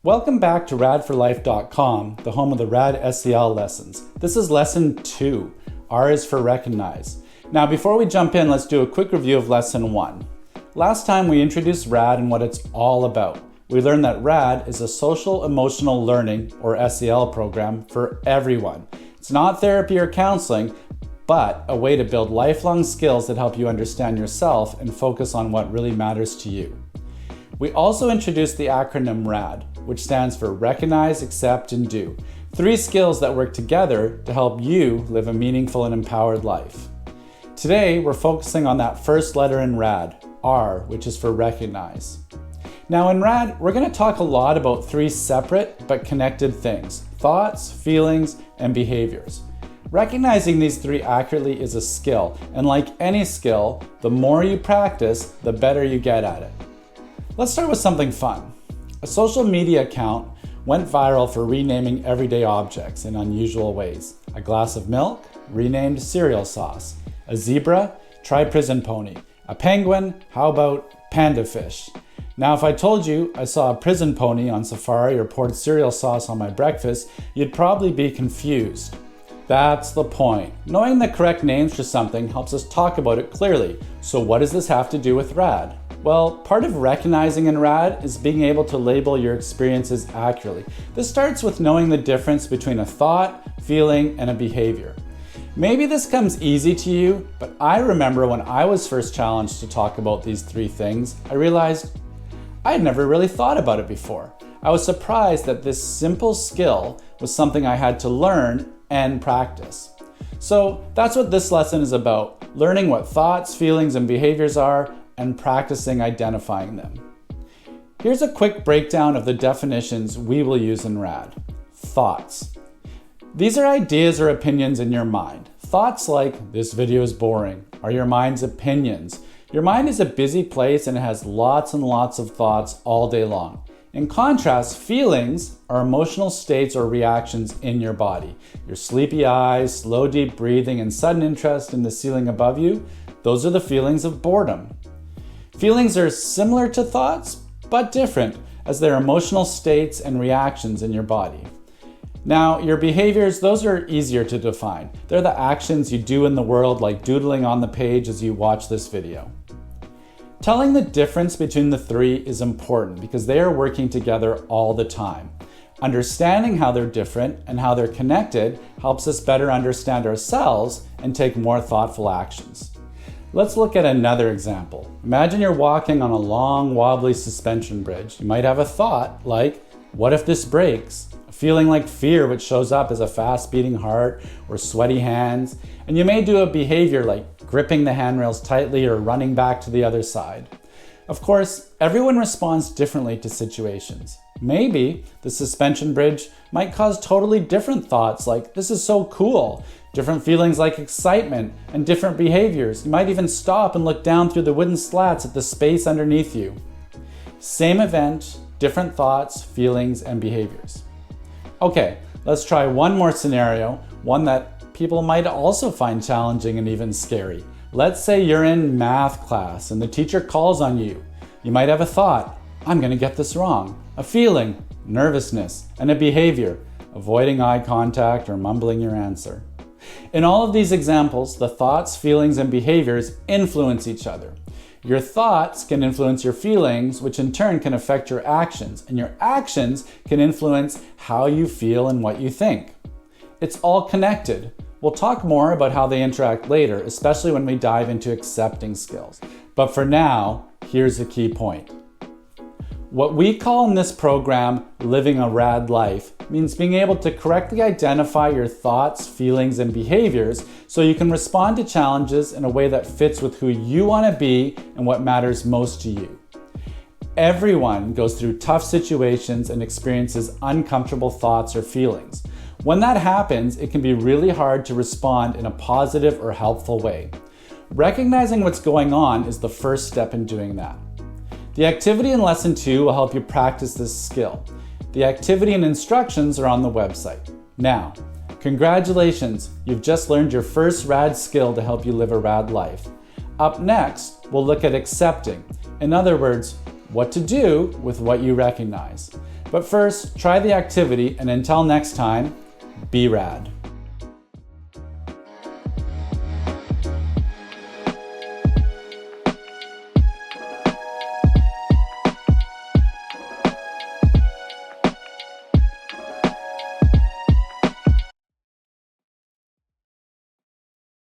Welcome back to radforlife.com, the home of the RAD SEL lessons. This is lesson 2. R is for recognize. Now before we jump in, let's do a quick review of lesson 1. Last time we introduced RAD and what it's all about. We learned that RAD is a social emotional learning, or SEL program, for everyone. It's not therapy or counseling, but a way to build lifelong skills that help you understand yourself and focus on what really matters to you. We also introduced the acronym RAD, which stands for Recognize, Accept, and Do. 3 skills that work together to help you live a meaningful and empowered life. Today, we're focusing on that first letter in RAD, R, which is for recognize. Now in RAD, we're going to talk a lot about 3 separate but connected things: thoughts, feelings, and behaviors. Recognizing these 3 accurately is a skill, and like any skill, the more you practice, the better you get at it. Let's start with something fun. A social media account went viral for renaming everyday objects in unusual ways. A glass of milk, renamed cereal sauce. A zebra, try prison pony. A penguin, how about panda fish? Now if I told you I saw a prison pony on safari or poured cereal sauce on my breakfast, you'd probably be confused. That's the point. Knowing the correct names for something helps us talk about it clearly. So what does this have to do with RAD? Well, part of recognizing in RAD is being able to label your experiences accurately. This starts with knowing the difference between a thought, feeling, and a behavior. Maybe this comes easy to you, but I remember when I was first challenged to talk about these 3 things, I realized I had never really thought about it before. I was surprised that this simple skill was something I had to learn and practice. So that's what this lesson is about: learning what thoughts, feelings, and behaviors are, and practicing identifying them. Here's a quick breakdown of the definitions we will use in RAD. Thoughts. These are ideas or opinions in your mind. Thoughts like, "This video is boring," are your mind's opinions. Your mind is a busy place and it has lots and lots of thoughts all day long. In contrast, feelings are emotional states or reactions in your body. Your sleepy eyes, slow deep breathing, and sudden interest in the ceiling above you, those are the feelings of boredom. Feelings are similar to thoughts, but different, as they're emotional states and reactions in your body. Now, your behaviors, those are easier to define. They're the actions you do in the world, like doodling on the page as you watch this video. Telling the difference between the 3 is important because they are working together all the time. Understanding how they're different and how they're connected helps us better understand ourselves and take more thoughtful actions. Let's look at another example. Imagine you're walking on a long, wobbly suspension bridge. You might have a thought like, "What if this breaks?" A feeling like fear, which shows up as a fast beating heart or sweaty hands. And you may do a behavior like gripping the handrails tightly or running back to the other side. Of course, everyone responds differently to situations. Maybe the suspension bridge might cause totally different thoughts like, "This is so cool," different feelings like excitement, and different behaviors. You might even stop and look down through the wooden slats at the space underneath you. Same event, different thoughts, feelings, and behaviors. Okay, let's try one more scenario, one that people might also find challenging and even scary. Let's say you're in math class and the teacher calls on you. You might have a thought, "I'm going to get this wrong," a feeling, nervousness, and a behavior, avoiding eye contact or mumbling your answer. In all of these examples, the thoughts, feelings, and behaviors influence each other. Your thoughts can influence your feelings, which in turn can affect your actions, and your actions can influence how you feel and what you think. It's all connected. We'll talk more about how they interact later, especially when we dive into accepting skills. But for now, here's the key point. What we call in this program living a RAD life means being able to correctly identify your thoughts, feelings, and behaviors so you can respond to challenges in a way that fits with who you want to be and what matters most to you. Everyone goes through tough situations and experiences uncomfortable thoughts or feelings. When that happens, it can be really hard to respond in a positive or helpful way. Recognizing what's going on is the first step in doing that. The activity in lesson 2 will help you practice this skill. The activity and instructions are on the website. Now, congratulations, you've just learned your first RAD skill to help you live a RAD life. Up next, we'll look at accepting. In other words, what to do with what you recognize. But first, try the activity, and until next time, be rad.